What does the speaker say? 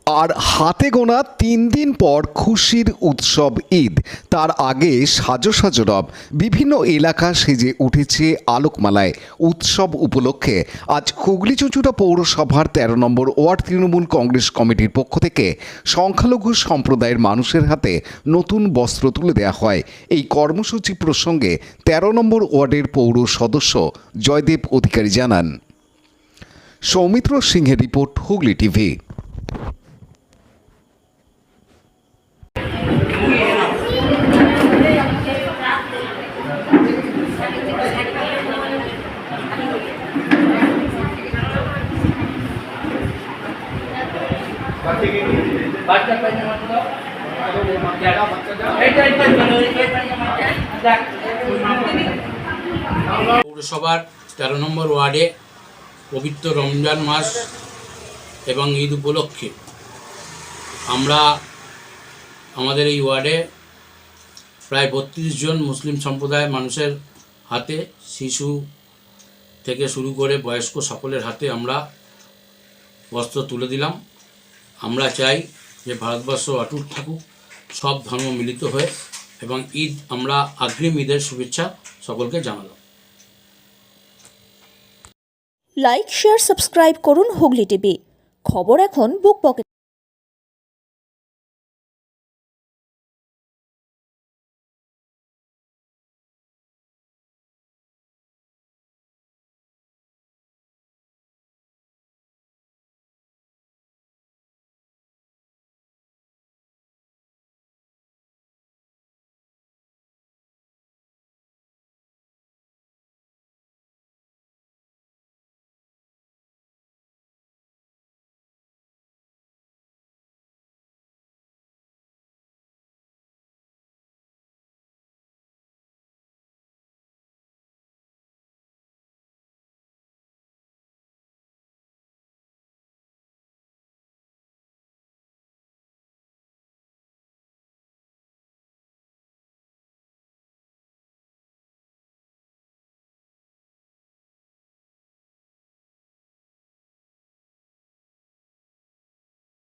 আর হাতে গোনা 3 দিন পর খুশির উৎসব ঈদ। তার আগে সাজো সাজো রব বিভিন্ন এলাকা সেজে উঠেছে আলোকমালায়। উৎসব উপলক্ষে আজ হুগলি চুঁচুড়া পৌরসভার 13 নম্বর ওয়ার্ড তৃণমূল কংগ্রেস কমিটির পক্ষ থেকে সংখ্যালঘু সম্প্রদায়ের মানুষের হাতে নতুন বস্ত্র তুলে দেওয়া হয়। এই কর্মসূচি প্রসঙ্গে 13 নম্বর ওয়ার্ডের পৌর সদস্য জয়দেব অধিকারী জানান। সৌমিত্র সিংহের রিপোর্ট, হুগলি টিভি। পৌরসভার 13 নম্বর ওয়ার্ডে পবিত্র রমজান মাস এবং ঈদ উপলক্ষে আমরা আমাদের এই ওয়ার্ডে প্রায় 32 জন মুসলিম সম্প্রদায়ের মানুষের হাতে, শিশু থেকে শুরু করে বয়স্ক সকলের হাতে আমরা বস্ত্র তুলে দিলাম। আমরা চাই যে ভারতবর্ষ অটুট থাকুক, সব ধর্ম মিলিত হয়ে, এবং ঈদ আমরা অগ্রিম ঈদের শুভেচ্ছা সকলকে জানালাম। লাইক, শেয়ার, সাবস্ক্রাইব করুন হুগলি টিভি। খবর এখন বুক পকেট।